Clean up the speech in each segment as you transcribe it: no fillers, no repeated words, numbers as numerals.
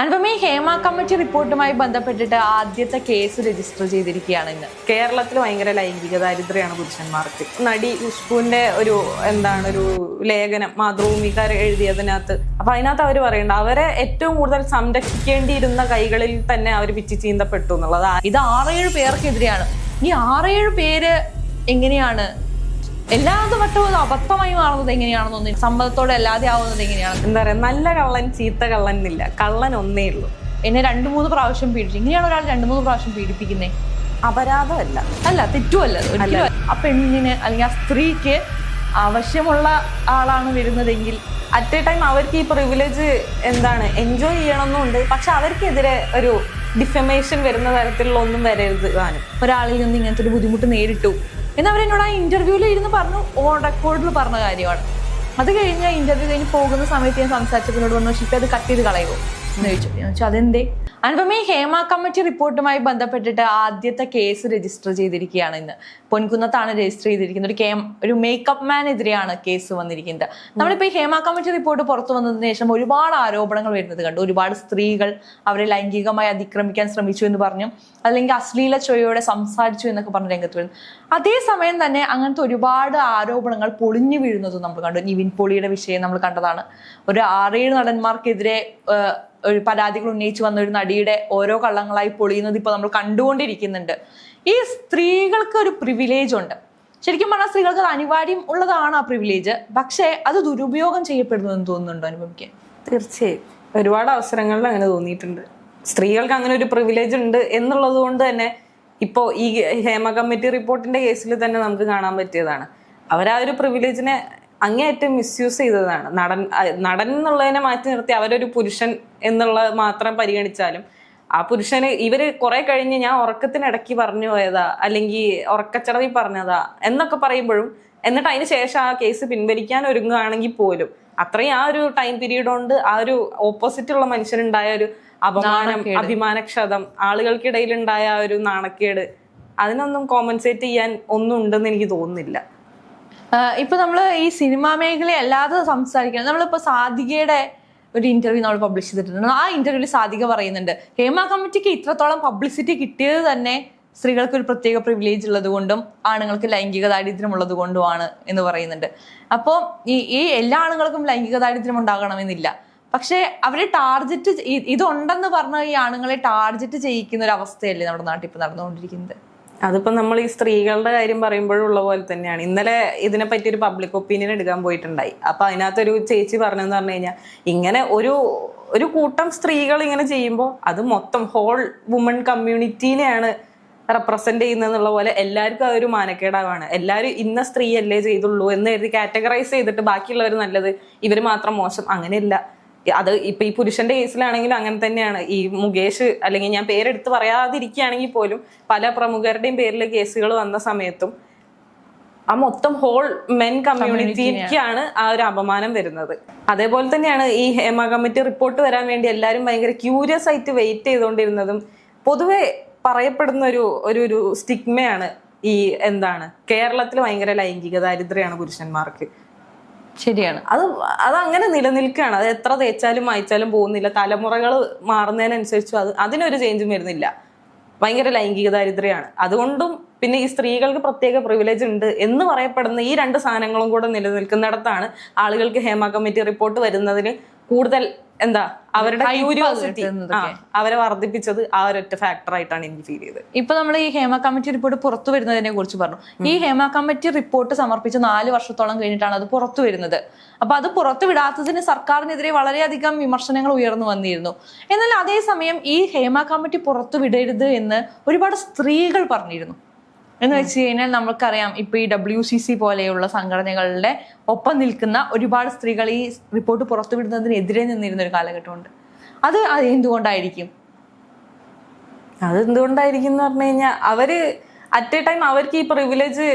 അനുപമ, ഈ ഹേമ കമ്മിറ്റി റിപ്പോർട്ടുമായി ബന്ധപ്പെട്ടിട്ട് ആദ്യത്തെ കേസ് രജിസ്റ്റർ ചെയ്തിരിക്കുകയാണ് ഇന്ന്. കേരളത്തിൽ ഭയങ്കര ലൈംഗിക ദാരിദ്ര്യമാണ് പുരുഷന്മാർക്ക്. നടി ഖുഷ്ബുവിന്റെ ഒരു ലേഖനം മാതൃഭൂമിക്കാർ എഴുതിയതിനകത്ത്, അപ്പൊ അതിനകത്ത് അവർ പറയണ്ട അവരെ ഏറ്റവും കൂടുതൽ സംരക്ഷിക്കേണ്ടിയിരുന്ന കൈകളിൽ തന്നെ അവർ പിച്ചി ചീന്തപ്പെട്ടു എന്നുള്ളത്. ഇത് 6-7 പേർക്കെതിരെയാണ്. ഈ 6-7 പേര് എങ്ങനെയാണ് എല്ലാ വട്ടവും അബദ്ധമായി മാറുന്നത് എങ്ങനെയാണെന്നൊന്നും, സമ്മതത്തോടെ അല്ലാതെ ആവുന്നത് എങ്ങനെയാണ്? എന്താ പറയാ, നല്ല കള്ളൻ ചീത്ത കള്ളൻ എന്നില്ല, കള്ളൻ ഒന്നേ ഉള്ളൂ. എന്നെ 2-3 പ്രാവശ്യം പീഡിപ്പിച്ചു. ഇങ്ങനെയാണ് ഒരാൾ 2-3 പ്രാവശ്യം പീഡിപ്പിക്കുന്നത്? അപരാധമല്ല, തെറ്റുമല്ല. ആ പെണ്ണിന് അല്ലെങ്കിൽ ആ സ്ത്രീക്ക് ആവശ്യമുള്ള ആളാണ് വരുന്നതെങ്കിൽ അറ്റ് എ ടൈം അവർക്ക് ഈ പ്രിവിലേജ് എൻജോയ് ചെയ്യണമെന്നുണ്ട്. പക്ഷെ അവർക്കെതിരെ ഒരു ഡിഫമേഷൻ വരുന്ന തരത്തിലുള്ള ഒന്നും വരരുത്. ഒരാളിൽ നിന്ന് ഇങ്ങനത്തെ ഒരു ബുദ്ധിമുട്ട് നേരിട്ടു എന്ന് അവരെന്നോട് ആ ഇന്റർവ്യൂവിൽ ഇരുന്ന് പറഞ്ഞു, ഓൺ റെക്കോർഡിൽ പറഞ്ഞ കാര്യമാണ്. അത് കഴിഞ്ഞ് ഇന്റർവ്യൂ കഴിഞ്ഞ് പോകുന്ന സമയത്ത് ഞാൻ സംസാരിച്ചതിനോട് പറഞ്ഞു, പക്ഷേ അത് കട്ട് ചെയ്ത് കളയുമോ എന്ന് ചോദിച്ചു. അതെന്തേ? അനുപമ, ഈ ഹേമ കമ്മിറ്റി റിപ്പോർട്ടുമായി ബന്ധപ്പെട്ടിട്ട് ആദ്യത്തെ കേസ് രജിസ്റ്റർ ചെയ്തിരിക്കുകയാണ് ഇന്ന്. പൊൻകുന്നത്താണ് രജിസ്റ്റർ ചെയ്തിരിക്കുന്നത്. ഒരു മേക്കപ്പ് മാനെതിരെയാണ് കേസ് വന്നിരിക്കുന്നത്. നമ്മളിപ്പോൾ ഈ ഹേമ കമ്മിറ്റി റിപ്പോർട്ട് പുറത്തു വന്നതിന് ശേഷം ഒരുപാട് ആരോപണങ്ങൾ വരുന്നത് കണ്ടു. ഒരുപാട് സ്ത്രീകൾ അവരെ ലൈംഗികമായി അതിക്രമിക്കാൻ ശ്രമിച്ചു എന്ന് പറഞ്ഞു, അല്ലെങ്കിൽ അശ്ലീല ചൊവ്വയോടെ സംസാരിച്ചു എന്നൊക്കെ പറഞ്ഞ് രംഗത്ത് വരുന്നു. അതേസമയം തന്നെ അങ്ങനത്തെ ഒരുപാട് ആരോപണങ്ങൾ പൊളിഞ്ഞു വീഴുന്നതും നമ്മൾ കണ്ടു. നിവിൻ പോളിയുടെ വിഷയം നമ്മൾ കണ്ടതാണ്. ഒരു 6-7 നടന്മാർക്കെതിരെ ഒരു പരാതികൾ ഉന്നയിച്ചു വന്ന ഒരു നടിയുടെ ഓരോ കള്ളങ്ങളായി പൊളിയുന്നത് ഇപ്പോൾ നമ്മൾ കണ്ടുകൊണ്ടിരിക്കുന്നുണ്ട്. ഈ സ്ത്രീകൾക്ക് ഒരു പ്രിവിലേജ് ഉണ്ട്. ശരിക്കും പറഞ്ഞാൽ സ്ത്രീകൾക്ക് അത് അനിവാര്യം ഉള്ളതാണ് ആ പ്രിവിലേജ്. പക്ഷേ അത് ദുരുപയോഗം ചെയ്യപ്പെടുന്നു എന്ന് തോന്നുന്നുണ്ടോ അനുപമയ്ക്ക്? തീർച്ചയായും ഒരുപാട് അവസരങ്ങളിൽ അങ്ങനെ തോന്നിയിട്ടുണ്ട്. സ്ത്രീകൾക്ക് അങ്ങനെ ഒരു പ്രിവിലേജ് ഉണ്ട് എന്നുള്ളത് കൊണ്ട് തന്നെ ഇപ്പോൾ ഈ ഹേമ കമ്മിറ്റി റിപ്പോർട്ടിന്റെ കേസിൽ തന്നെ നമുക്ക് കാണാൻ പറ്റിയതാണ്. അവരാ ഒരു പ്രിവിലേജിനെ അങ്ങേയറ്റം മിസ്യൂസ് ചെയ്തതാണ്. നടൻ എന്നുള്ളതിനെ മാറ്റി നിർത്തി അവരൊരു പുരുഷൻ എന്നുള്ളത് മാത്രം പരിഗണിച്ചാലും ആ പുരുഷന് ഇവര് കുറെ കഴിഞ്ഞ് ഞാൻ ഉറക്കത്തിനിടയ്ക്ക് പറഞ്ഞു പോയതാ, അല്ലെങ്കിൽ ഉറക്കച്ചടവിൽ പറഞ്ഞതാ എന്നൊക്കെ പറയുമ്പോഴും, എന്നിട്ട് അതിന് ശേഷം ആ കേസ് പിൻവലിക്കാൻ ഒരുങ്ങുകയാണെങ്കിൽ പോലും അത്രയും ആ ഒരു ടൈം പീരീഡ് കൊണ്ട് ആ ഒരു ഓപ്പോസിറ്റുള്ള മനുഷ്യനുണ്ടായ ഒരു അപമാനം, അഭിമാനക്ഷതം, ആളുകൾക്കിടയിൽ ഉണ്ടായ ഒരു നാണക്കേട്, അതിനൊന്നും കോമ്പൻസേറ്റ് ചെയ്യാൻ ഒന്നും ഉണ്ടെന്ന് എനിക്ക് തോന്നുന്നില്ല. ഇപ്പൊ നമ്മള് ഈ സിനിമാ മേഖല അല്ലാതെ സംസാരിക്കണം. നമ്മളിപ്പോ സാധികയുടെ ഒരു ഇന്റർവ്യൂ നമ്മൾ പബ്ലിഷ് ചെയ്തിട്ടുണ്ട്. ആ ഇന്റർവ്യൂവിൽ സാധിക പറയുന്നുണ്ട്, ഹേമ കമ്മിറ്റിക്ക് ഇത്രത്തോളം പബ്ലിസിറ്റി കിട്ടിയത് തന്നെ സ്ത്രീകൾക്ക് ഒരു പ്രത്യേക പ്രിവിലേജ് ഉള്ളത് കൊണ്ടും ആണുങ്ങൾക്ക് ലൈംഗിക ദാരിദ്ര്യം ഉള്ളത് കൊണ്ടുമാണ് എന്ന് പറയുന്നുണ്ട്. അപ്പോൾ ഈ എല്ലാ ആണുങ്ങൾക്കും ലൈംഗിക ദാരിദ്ര്യം ഉണ്ടാകണമെന്നില്ല. പക്ഷെ അവരെ ടാർഗറ്റ് ഇതുണ്ടെന്ന് പറഞ്ഞ ഈ ആണുങ്ങളെ ടാർഗറ്റ് ചെയ്യിക്കുന്ന ഒരു അവസ്ഥയല്ലേ നമ്മുടെ നാട്ടിൽ ഇപ്പൊ നടന്നുകൊണ്ടിരിക്കുന്നത്? അതിപ്പോ നമ്മൾ ഈ സ്ത്രീകളുടെ കാര്യം പറയുമ്പോഴുള്ള പോലെ തന്നെയാണ്. ഇന്നലെ ഇതിനെപ്പറ്റി ഒരു പബ്ലിക് ഒപ്പീനിയൻ എടുക്കാൻ പോയിട്ടുണ്ടായി. അപ്പൊ അതിനകത്തൊരു ചേച്ചി പറഞ്ഞെന്ന് പറഞ്ഞു കഴിഞ്ഞാൽ, ഇങ്ങനെ ഒരു കൂട്ടം സ്ത്രീകൾ ഇങ്ങനെ ചെയ്യുമ്പോൾ അത് മൊത്തം ഹോൾ വുമൺ കമ്മ്യൂണിറ്റീനെയാണ് റെപ്രസെന്റ് ചെയ്യുന്നതെന്നുള്ള പോലെ എല്ലാവർക്കും അതൊരു മാനക്കേടാവാണ്. എല്ലാവരും ഇന്ന സ്ത്രീ അല്ലേ ചെയ്തുള്ളൂ എന്ന് എഴുതി കാറ്റഗറൈസ് ചെയ്തിട്ട് ബാക്കിയുള്ളവർ നല്ലത്, ഇവർ മാത്രം മോശം, അങ്ങനെയല്ല. അത് ഇപ്പൊ ഈ പുരുഷന്റെ കേസിലാണെങ്കിലും അങ്ങനെ തന്നെയാണ്. ഈ മുകേഷ്, അല്ലെങ്കിൽ ഞാൻ പേരെടുത്ത് പറയാതിരിക്കുകയാണെങ്കിൽ പോലും പല പ്രമുഖരുടെയും പേരിൽ കേസുകൾ വന്ന സമയത്തും ആ മൊത്തം ഹോൾ മെൻ കമ്മ്യൂണിറ്റിക്കാണ് ആ ഒരു അപമാനം വരുന്നത്. അതേപോലെ തന്നെയാണ് ഈ ഹേമ കമ്മിറ്റി റിപ്പോർട്ട് വരാൻ വേണ്ടി എല്ലാവരും ഭയങ്കര ക്യൂരിയസ് ആയിട്ട് വെയിറ്റ് ചെയ്തുകൊണ്ടിരുന്നതും. പൊതുവെ പറയപ്പെടുന്ന ഒരു സ്റ്റിഗ്മയാണ് ഈ കേരളത്തിൽ ഭയങ്കര ലൈംഗിക ദാരിദ്ര്യമാണ് പുരുഷന്മാർക്ക്. ശരിയാണ്. അത് അങ്ങനെ നിലനിൽക്കുകയാണ്. അത് എത്ര തേച്ചാലും മായ്ച്ചാലും പോകുന്നില്ല. തലമുറകൾ മാറുന്നതിനനുസരിച്ചും അതിനൊരു ചേഞ്ചും വരുന്നില്ല. ഭയങ്കര ലൈംഗിക ദാരിദ്ര്യമാണ്. അതുകൊണ്ടും പിന്നെ ഈ സ്ത്രീകൾക്ക് പ്രത്യേക പ്രിവിലേജ് ഉണ്ട് എന്ന് പറയപ്പെടുന്ന ഈ 2 സാധനങ്ങളും കൂടെ നിലനിൽക്കുന്നിടത്താണ് ആളുകൾക്ക് ഹേമ കമ്മിറ്റി റിപ്പോർട്ട് വരുന്നതിന് കൂടുതൽ അവരുടെ ക്യൂരിയോസിറ്റി അവരെ വർദ്ധിപ്പിച്ചത് ആ ഒരൊറ്റ ഫാക്ടർ ആയിട്ടാണ് എനിക്ക് ഫീൽ ചെയ്തത്. ഇപ്പൊ നമ്മൾ ഈ ഹേമ കമ്മിറ്റി റിപ്പോർട്ട് പുറത്തു വരുന്നതിനെ കുറിച്ച് പറഞ്ഞു. ഈ ഹേമ കമ്മിറ്റി റിപ്പോർട്ട് സമർപ്പിച്ച് 4 വർഷത്തോളം കഴിഞ്ഞിട്ടാണ് അത് പുറത്തു വരുന്നത്. അപ്പൊ അത് പുറത്തു വിടാത്തതിന് സർക്കാരിനെതിരെ വളരെയധികം വിമർശനങ്ങൾ ഉയർന്നു വന്നിരുന്നു. എന്നാൽ അതേസമയം ഈ ഹേമ കമ്മിറ്റി പുറത്തു വിടരുത് എന്ന് ഒരുപാട് സ്ത്രീകൾ പറഞ്ഞിരുന്നു. എന്ന് വെച്ച് കഴിഞ്ഞാൽ നമുക്കറിയാം, ഇപ്പൊ ഈ WCC പോലെയുള്ള സംഘടനകളുടെ ഒപ്പം നിൽക്കുന്ന ഒരുപാട് സ്ത്രീകൾ ഈ റിപ്പോർട്ട് പുറത്തുവിടുന്നതിനെതിരെ നിന്നിരുന്ന ഒരു കാലഘട്ടമുണ്ട്. അത് എന്തുകൊണ്ടായിരിക്കും എന്ന് പറഞ്ഞു കഴിഞ്ഞാൽ, അവര് അറ്റ് എ ടൈം അവർക്ക് ഈ പ്രിവിലേജ്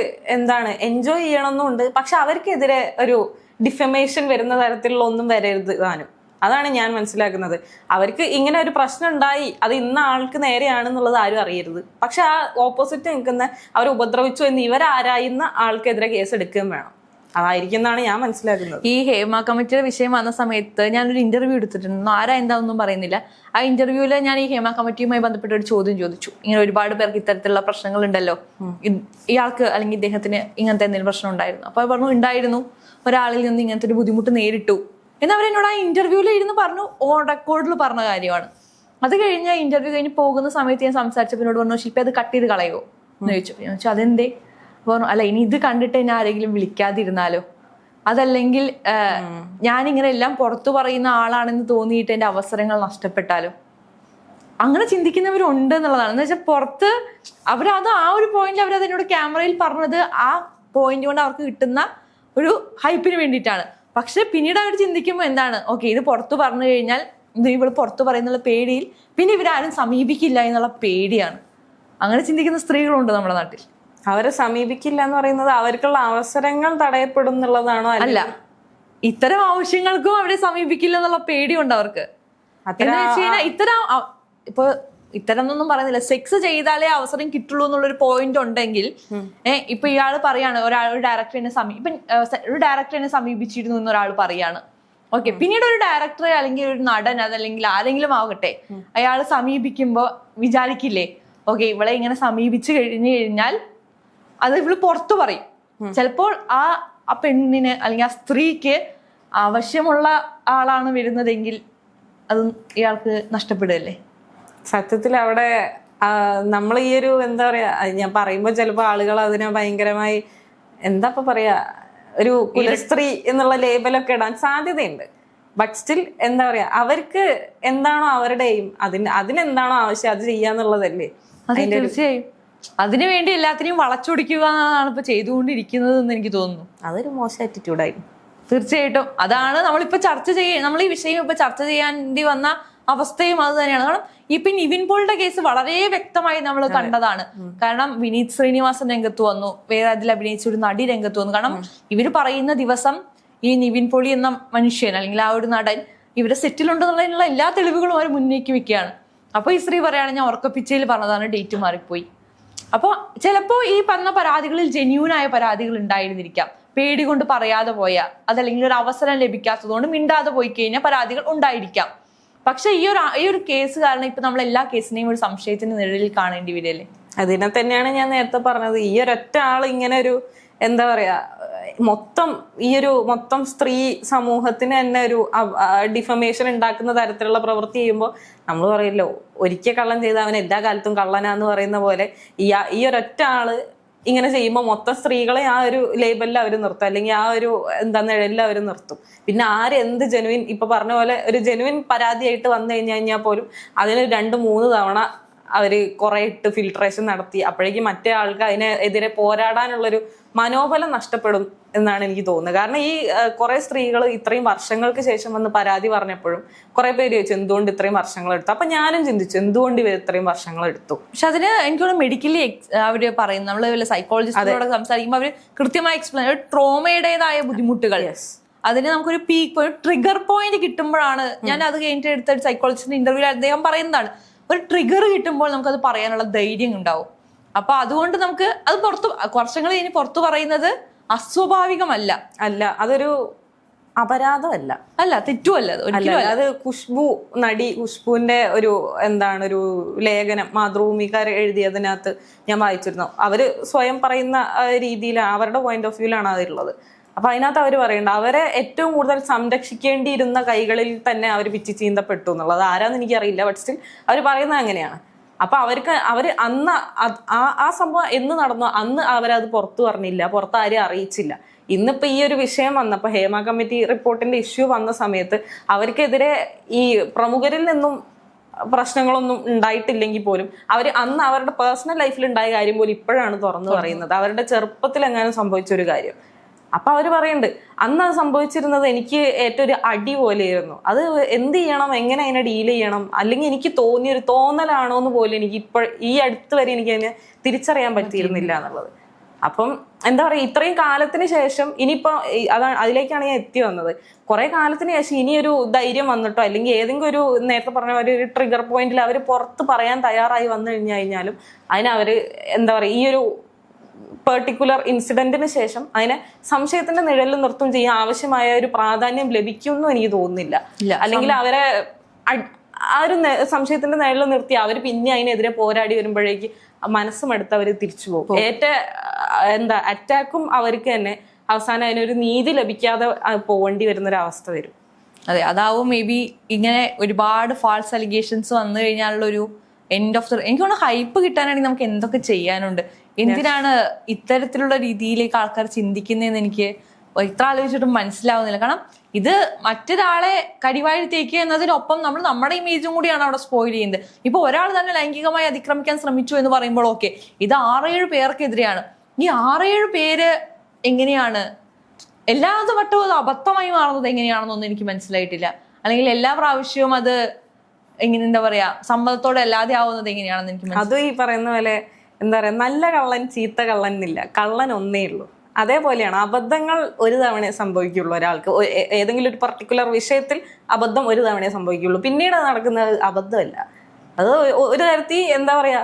എൻജോയ് ചെയ്യണമെന്നുണ്ട്. പക്ഷെ അവർക്കെതിരെ ഒരു ഡിഫമേഷൻ വരുന്ന തരത്തിലുള്ള ഒന്നും വരരുത് താനും. അതാണ് ഞാൻ മനസ്സിലാക്കുന്നത്. അവർക്ക് ഇങ്ങനെ ഒരു പ്രശ്നം ഉണ്ടായി, അത് ഇന്ന ആൾക്ക് നേരെയാണെന്നുള്ളത് ആരും അറിയരുത്. പക്ഷെ ആ ഓപ്പോസിറ്റ് നിൽക്കുന്ന അവരെ ഉപദ്രവിച്ചു എന്ന് ഇവരാരായുന്ന ആൾക്കെതിരെ കേസ് എടുക്കുകയും വേണം. അതായിരിക്കും എന്നാണ് ഞാൻ മനസ്സിലാക്കുന്നത്. ഈ ഹേമ കമ്മിറ്റിയുടെ വിഷയം വന്ന സമയത്ത് ഞാനൊരു ഇന്റർവ്യൂ എടുത്തിട്ടുണ്ട്. ആരാ എന്താണെന്നും പറയുന്നില്ല. ആ ഇന്റർവ്യൂവിൽ ഞാൻ ഈ ഹേമ കമ്മിറ്റിയുമായി ബന്ധപ്പെട്ട ഒരു ചോദ്യം ചോദിച്ചു. ഇങ്ങനെ ഒരുപാട് പേർക്ക് ഇത്തരത്തിലുള്ള പ്രശ്നങ്ങൾ ഉണ്ടല്ലോ, ഇയാൾക്ക് അല്ലെങ്കിൽ ഇദ്ദേഹത്തിന് ഇങ്ങനത്തെ എന്തെങ്കിലും പ്രശ്നം ഉണ്ടായിരുന്നു? അപ്പൊ പറഞ്ഞു ഉണ്ടായിരുന്നു, ഒരാളിൽ നിന്ന് ഇങ്ങനത്തെ ഒരു ബുദ്ധിമുട്ട് നേരിട്ടു എന്ന് അവരെന്നോട് ആ ഇന്റർവ്യൂവിൽ ഇരുന്ന് പറഞ്ഞു. ഓൺ റെക്കോർഡിൽ പറഞ്ഞ കാര്യമാണ്. അത് കഴിഞ്ഞ ഇന്റർവ്യൂ കഴിഞ്ഞ് പോകുന്ന സമയത്ത് ഞാൻ സംസാരിച്ചപ്പോൾ പറഞ്ഞു ഷിപ്പ അത് കട്ട് ചെയ്ത് കളയോ എന്ന് ചോദിച്ചു. ഞാൻ ചോദിച്ചു അതെന്തേ? പറഞ്ഞു അല്ല ഇനി ഇത് കണ്ടിട്ട് എന്നെ ആരെങ്കിലും വിളിക്കാതിരുന്നാലോ, അതല്ലെങ്കിൽ ഞാനിങ്ങനെ എല്ലാം പുറത്തു പറയുന്ന ആളാണെന്ന് തോന്നിയിട്ട് എന്റെ അവസരങ്ങൾ നഷ്ടപ്പെട്ടാലോ. അങ്ങനെ ചിന്തിക്കുന്നവരുണ്ട് എന്നുള്ളതാണ്. എന്ന് വെച്ചാൽ പുറത്ത് അവരത് ആ ഒരു പോയിന്റിൽ അവരത് എന്നോട് ക്യാമറയിൽ പറഞ്ഞത് ആ പോയിന്റ് കൊണ്ട് അവർക്ക് കിട്ടുന്ന ഒരു ഹൈപ്പിന് വേണ്ടിയിട്ടാണ്. പക്ഷെ പിന്നീട് അവർ ചിന്തിക്കുമ്പോൾ എന്താണ്, ഓക്കെ ഇത് പുറത്തു പറഞ്ഞു കഴിഞ്ഞാൽ ഇത് ഇവള് പുറത്തു പറയുന്നുള്ള പേടിയിൽ പിന്നെ ഇവരാരും സമീപിക്കില്ല എന്നുള്ള പേടിയാണ്. അങ്ങനെ ചിന്തിക്കുന്ന സ്ത്രീകളുണ്ട് നമ്മുടെ നാട്ടിൽ. അവരെ സമീപിക്കില്ല എന്ന് പറയുന്നത് അവർക്കുള്ള അവസരങ്ങൾ തടയപ്പെടും എന്നുള്ളതാണോ? അല്ല, ഇത്തരം ആവശ്യങ്ങൾക്കും അവരെ സമീപിക്കില്ല എന്നുള്ള പേടിയുണ്ട് അവർക്ക്. എന്ന് വെച്ച് കഴിഞ്ഞാൽ ഇപ്പൊ ഇത്തരം എന്നൊന്നും പറയുന്നില്ല, സെക്സ് ചെയ്താലേ അവസരം കിട്ടുള്ളൂ എന്നുള്ളൊരു പോയിന്റ് ഉണ്ടെങ്കിൽ ഇപ്പൊ ഇയാള് പറയാണ് ഒരു ഡയറക്ടർ എന്നെ സമീപിച്ചിരുന്നു എന്ന് ഒരാൾ പറയാണ്. ഓക്കെ, പിന്നീട് ഒരു ഡയറക്ടറെ അല്ലെങ്കിൽ ഒരു നടൻ അതല്ലെങ്കിൽ ആരെങ്കിലും ആകട്ടെ അയാൾ സമീപിക്കുമ്പോ വിചാരിക്കില്ലേ ഓക്കെ ഇവളെ ഇങ്ങനെ സമീപിച്ചു കഴിഞ്ഞാൽ അത് ഇവള് പുറത്തു പറയും. ചിലപ്പോൾ ആ പെണ്ണിന് അല്ലെങ്കിൽ ആ സ്ത്രീക്ക് ആവശ്യമുള്ള ആളാണ് വരുന്നതെങ്കിൽ അത് ഇയാൾക്ക് നഷ്ടപ്പെടുകയല്ലേ. സത്യത്തിൽ അവിടെ നമ്മൾ ഈ ഒരു എന്താ പറയാ, ഞാൻ പറയുമ്പോൾ ചിലപ്പോൾ ആളുകൾ അതിനെ ഭയങ്കരമായി എന്താ പറയാ ഒരു കുലസ്ത്രീ എന്നുള്ള ലേബലൊക്കെ ഇടാൻ സാധ്യതയുണ്ട്. ബട്ട് സ്റ്റിൽ എന്താ പറയാ, അവർക്ക് എന്താണോ അവരുടെ എയിം, അതിനെന്താണോ ആവശ്യം അത് ചെയ്യാന്നുള്ളതല്ലേ. തീർച്ചയായും അതിനു വേണ്ടി എല്ലാത്തിനെയും വളച്ചൊടിക്കുക എന്നാണ് ഇപ്പൊ ചെയ്തുകൊണ്ടിരിക്കുന്നത് എന്ന് എനിക്ക് തോന്നുന്നു. അതൊരു മോശം ആറ്റിറ്റ്യൂഡായിരുന്നു. തീർച്ചയായിട്ടും അതാണ് നമ്മളിപ്പോ നമ്മൾ ഈ വിഷയം ഇപ്പൊ ചർച്ച ചെയ്യാണ്ടി വന്ന അവസ്ഥയും അത് തന്നെയാണ്. കാരണം ഇപ്പൊ നിവിൻ പോളിയുടെ കേസ് വളരെ വ്യക്തമായി നമ്മൾ കണ്ടതാണ്. കാരണം വിനീത് ശ്രീനിവാസൻ രംഗത്ത് വന്നു, വേറെ അതിൽ അഭിനയിച്ച ഒരു നടി രംഗത്ത് വന്നു. കാരണം ഇവര് പറയുന്ന ദിവസം ഈ നിവിൻ പോളി എന്ന മനുഷ്യൻ അല്ലെങ്കിൽ ആ ഒരു നടൻ ഇവരെ സെറ്റിലുണ്ടെന്നുള്ളതിനുള്ള എല്ലാ തെളിവുകളും അവർ മുന്നേക്ക് വെക്കുകയാണ്. അപ്പൊ ഈ സ്ത്രീ പറയാണ് ഞാൻ ഉറക്കപ്പിച്ചയിൽ പറഞ്ഞതാണ്, ഡേറ്റ് മാറിപ്പോയി. അപ്പൊ ചിലപ്പോ ഈ പറഞ്ഞ പരാതികളിൽ ജെന്യൂനായ പരാതികൾ ഉണ്ടായിരുന്നിരിക്കാം. പേടി കൊണ്ട് പറയാതെ പോയാൽ അതല്ലെങ്കിൽ ഒരു അവസരം ലഭിക്കാത്തത് കൊണ്ട് മിണ്ടാതെ പോയി കഴിഞ്ഞാൽ പരാതികൾ ഉണ്ടായിരിക്കാം. പക്ഷെ ഈ ഒരു കേസ് കാരണം ഇപ്പൊ നമ്മൾ എല്ലാ കേസിനെയും ഒരു സംശയത്തിന്റെ നിഴലിൽ കാണേണ്ടി വരില്ലേ. അതിനെ തന്നെയാണ് ഞാൻ നേരത്തെ പറഞ്ഞത്. ഈ ഒരൊറ്റ ആള് ഇങ്ങനെ ഒരു എന്താ പറയാ മൊത്തം സ്ത്രീ സമൂഹത്തിന് തന്നെ ഒരു ഡിഫമേഷൻ ഉണ്ടാക്കുന്ന തരത്തിലുള്ള പ്രവൃത്തി ചെയ്യുമ്പോൾ നമ്മൾ പറയല്ലോ ഒരിക്കൽ കള്ളം ചെയ്ത അവൻ എല്ലാ കാലത്തും കള്ളനാന്ന് പറയുന്ന പോലെ ഈ ഒരൊറ്റ ആള് ഇങ്ങനെ ചെയ്യുമ്പോൾ മൊത്തം സ്ത്രീകളെ ആ ഒരു ലേബലിൽ അവർ നിർത്തും, അല്ലെങ്കിൽ ആ ഒരു നിഴലിൽ അവർ നിർത്തും. പിന്നെ എന്ത് ജെനുവിൻ ഇപ്പൊ പറഞ്ഞ പോലെ ഒരു ജെനുവിൻ പരാതിയായിട്ട് വന്നു കഴിഞ്ഞാൽ പോലും അതിന് 2-3 തവണ അവര് കുറെ ഇട്ട് ഫിൽട്രേഷൻ നടത്തി അപ്പോഴേക്കും മറ്റേ ആൾക്ക് അതിനെതിരെ പോരാടാനുള്ളൊരു മനോബലം നഷ്ടപ്പെടും എന്നാണ് എനിക്ക് തോന്നുന്നത്. കാരണം ഈ കുറെ സ്ത്രീകൾ ഇത്രയും വർഷങ്ങൾക്ക് ശേഷം വന്ന് പരാതി പറഞ്ഞപ്പോഴും കുറെ പേര് ചോദിച്ചു എന്തുകൊണ്ട് ഇത്രയും വർഷങ്ങൾ എടുത്തു. അപ്പൊ ഞാനും ചിന്തിച്ചു എന്തുകൊണ്ട് ഇവർ ഇത്രയും വർഷങ്ങൾ എടുത്തു. പക്ഷെ അതിന് എനിക്ക് മെഡിക്കലി അവര് പറയുന്നത്, നമ്മള് സൈക്കോളജിസ്റ്റിനോട് സംസാരിക്കുമ്പോൾ അവര് കൃത്യമായി എക്സ്പ്ലെയിൻ ട്രോമയുടേതായ ബുദ്ധിമുട്ടുകൾ അതിന് നമുക്കൊരു പീക്ക് ഒരു ട്രിഗർ പോയിന്റ് കിട്ടുമ്പോഴാണ്. ഞാൻ അത് കഴിഞ്ഞിട്ട് എടുത്ത ഒരു സൈക്കോളജിസ്റ്റിന്റെ ഇന്റർവ്യൂവിൽ അദ്ദേഹം പറയുന്നതാണ് ഒരു ട്രിഗർ കിട്ടുമ്പോൾ നമുക്കത് പറയാനുള്ള ധൈര്യം ഉണ്ടാവും. അപ്പൊ അതുകൊണ്ട് നമുക്ക് അത് കുറച്ചുങ്ങൾ ഇനി പുറത്തു പറയുന്നത് അസ്വാഭാവികമല്ല, അതൊരു അപരാധമല്ല, തെറ്റുമല്ല ഒരിക്കലും. അത് ഖുഷ്ബുവിന്റെ ഒരു ഒരു ലേഖനം മാതൃഭൂമിക്കാർ എഴുതിയതിനകത്ത് ഞാൻ വായിച്ചിരുന്നു. അവര് സ്വയം പറയുന്ന രീതിയിലാണ്, അവരുടെ പോയിന്റ് ഓഫ് വ്യൂലാണ് അതുള്ളത്. അപ്പൊ അതിനകത്ത് അവർ പറയണ്ട അവരെ ഏറ്റവും കൂടുതൽ സംരക്ഷിക്കേണ്ടിയിരുന്ന കൈകളിൽ തന്നെ അവർ പിച്ചി ചീന്തപ്പെട്ടു എന്നുള്ളത്. ആരാന്ന് എനിക്കറിയില്ല, ബട്ട് സ്റ്റിൽ അവർ പറയുന്നത് അങ്ങനെയാണ്. അപ്പൊ അവര് അന്ന് ആ സംഭവം എന്ന് നടന്നോ അന്ന് അവരത് പുറത്തു പറഞ്ഞില്ല, പുറത്ത് ആരും അറിയിച്ചില്ല. ഇന്നിപ്പോ ഈ ഒരു വിഷയം വന്നപ്പോ ഹേമ കമ്മിറ്റി റിപ്പോർട്ടിന്റെ ഇഷ്യൂ വന്ന സമയത്ത് അവർക്കെതിരെ ഈ പ്രമുഖരിൽ നിന്നും പ്രശ്നങ്ങളൊന്നും ഉണ്ടായിട്ടില്ലെങ്കിൽ പോലും അവർ അന്ന് അവരുടെ പേഴ്സണൽ ലൈഫിൽ ഉണ്ടായ കാര്യം പോലും ഇപ്പോഴാണ് തുറന്നു പറയുന്നത്, അവരുടെ ചെറുപ്പത്തിൽ എങ്ങാനും സംഭവിച്ചൊരു കാര്യം. അപ്പൊ അവര് പറയുന്നുണ്ട് അന്ന് അത് സംഭവിച്ചിരുന്നത് എനിക്ക് ഏറ്റവും ഒരു അടി പോലെയായിരുന്നു, അത് എന്ത് ചെയ്യണം, എങ്ങനെ അതിനെ ഡീൽ ചെയ്യണം, അല്ലെങ്കിൽ എനിക്ക് തോന്നിയൊരു തോന്നലാണോ എന്ന് പോലും എനിക്ക് ഈ അടുത്ത് വരെ എനിക്ക് അതിനെ തിരിച്ചറിയാൻ പറ്റിയിരുന്നില്ല എന്നുള്ളത്. അപ്പം എന്താ പറയാ, ഇത്രയും കാലത്തിന് ശേഷം ഇനിയിപ്പോ അതിലേക്കാണ് ഞാൻ എത്തി വന്നത്. കുറെ കാലത്തിന് ശേഷം ഇനിയൊരു ധൈര്യം വന്നിട്ടോ അല്ലെങ്കിൽ ഏതെങ്കിലും ഒരു നേരത്തെ പറഞ്ഞ ഒരു ട്രിഗർ പോയിന്റിൽ അവർ പുറത്ത് പറയാൻ തയ്യാറായി വന്നു കഴിഞ്ഞാലും അതിനവര് എന്താ പറയാ ഈ ഒരു പെർട്ടിക്കുലർ ഇൻസിഡന്റിന് ശേഷം അതിനെ സംശയത്തിന്റെ നിഴലിൽ നിർത്തും ചെയ്യാൻ ആവശ്യമായ ഒരു പ്രാധാന്യം ലഭിക്കുമെന്നും എനിക്ക് തോന്നുന്നില്ല. അല്ലെങ്കിൽ അവരെ ആ ഒരു സംശയത്തിന്റെ നിഴലിൽ നിർത്തി അവർ പിന്നെ അതിനെതിരെ പോരാടി വരുമ്പോഴേക്ക് മനസ്സുമെടുത്ത് അവർ തിരിച്ചു പോകും. അറ്റാക്കും അവർക്ക് തന്നെ അവസാനം അതിനൊരു നീതി ലഭിക്കാതെ പോകേണ്ടി വരുന്നൊരവസ്ഥ വരും. അതെ, അതാവും മേ ബി ഇങ്ങനെ ഒരുപാട് ഫാൾസ് അലിഗേഷൻസ് വന്നു കഴിഞ്ഞാലുള്ള ഒരു എൻഡ് ഓഫ് ദ, എനിക്ക് തോന്നുന്നു ഹൈപ്പ് കിട്ടാനാണെങ്കിൽ നമുക്ക് എന്തൊക്കെ ചെയ്യാനുണ്ട്. എന്തിനാണ് ഇത്തരത്തിലുള്ള രീതിയിലേക്ക് ആൾക്കാർ ചിന്തിക്കുന്നതെന്ന് എനിക്ക് ഇത്ര ആലോചിച്ചിട്ടും മനസ്സിലാവുന്നില്ല. കാരണം ഇത് മറ്റൊരാളെ കടിവാഴി തേക്കുക എന്നതിനൊപ്പം നമ്മൾ നമ്മുടെ ഇമേജും കൂടിയാണ് അവിടെ സ്പോയിൽ ചെയ്യുന്നത്. ഇപ്പൊ ഒരാൾ തന്നെ ലൈംഗികമായി അതിക്രമിക്കാൻ ശ്രമിച്ചു എന്ന് പറയുമ്പോൾ ഓക്കെ, ഇത് 6-7 പേർക്കെതിരെയാണ്. ഈ 6-7 പേര് എങ്ങനെയാണ് എല്ലാ വട്ടവും അത് അബദ്ധമായി മാറുന്നത് എങ്ങനെയാണെന്നൊന്നും എനിക്ക് മനസ്സിലായിട്ടില്ല. അല്ലെങ്കിൽ എല്ലാ പ്രാവശ്യവും അത് എങ്ങനെ എന്താ പറയാ സമ്മതത്തോടെ അല്ലാതെ ആവുന്നത് എങ്ങനെയാണെന്ന് എനിക്ക് അതും ഈ പറയുന്ന പോലെ എന്താ പറയാ, നല്ല കള്ളൻ ചീത്ത കള്ളൻ എന്നില്ല, കള്ളൻ ഒന്നേ ഉള്ളൂ. അതേപോലെയാണ് അബദ്ധങ്ങൾ ഒരു തവണയെ സംഭവിക്കുള്ളൂ. ഒരാൾക്ക് ഏതെങ്കിലും ഒരു പർട്ടിക്കുലർ വിഷയത്തിൽ അബദ്ധം ഒരു തവണയെ സംഭവിക്കുള്ളൂ. പിന്നീട് അത് നടക്കുന്നത് അബദ്ധമല്ല. അത് ഒരു തരത്തിൽ എന്താ പറയാ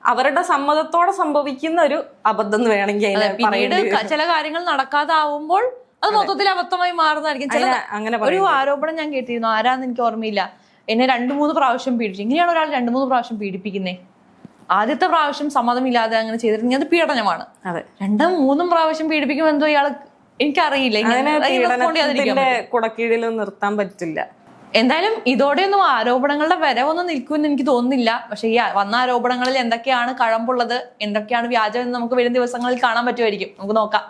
അവരുടെ സമ്മതത്തോടെ സംഭവിക്കുന്ന ഒരു അബദ്ധം എന്ന് വേണമെങ്കിൽ പിന്നീട് ചില കാര്യങ്ങൾ നടക്കാതാവുമ്പോൾ അത് മൊത്തത്തിൽ അബദ്ധമായി മാറുന്നതായിരിക്കും. അങ്ങനെ ഒരു ആരോപണം ഞാൻ കേട്ടിരുന്നു, ആരാന്ന് എനിക്ക് ഓർമ്മയില്ല, എന്നെ 2-3 പ്രാവശ്യം പീഡിപ്പിച്ചു. എങ്ങനെയാണ് ഒരാൾ 2-3 പ്രാവശ്യം പീഡിപ്പിക്കുന്നത്? ആദ്യത്തെ പ്രാവശ്യം സമ്മതമില്ലാതെ അങ്ങനെ ചെയ്തിട്ടുണ്ടെങ്കിൽ അത് പീഡനമാണ്. 2-3 പ്രാവശ്യം പീഡിപ്പിക്കുമ്പോൾ എന്തോ ഇയാൾ എനിക്കറിയില്ല, കുടക്കീഴിൽ നിർത്താൻ പറ്റില്ല. എന്തായാലും ഇതോടെയൊന്നും ആരോപണങ്ങളുടെ വരവൊന്നും നിൽക്കുമെന്ന് എനിക്ക് തോന്നുന്നില്ല. പക്ഷെ ഈ വന്ന ആരോപണങ്ങളിൽ എന്തൊക്കെയാണ് കഴമ്പുള്ളത്, എന്തൊക്കെയാണ് വ്യാജം എന്ന് നമുക്ക് വരും ദിവസങ്ങളിൽ കാണാൻ പറ്റുമായിരിക്കും. നമുക്ക് നോക്കാം.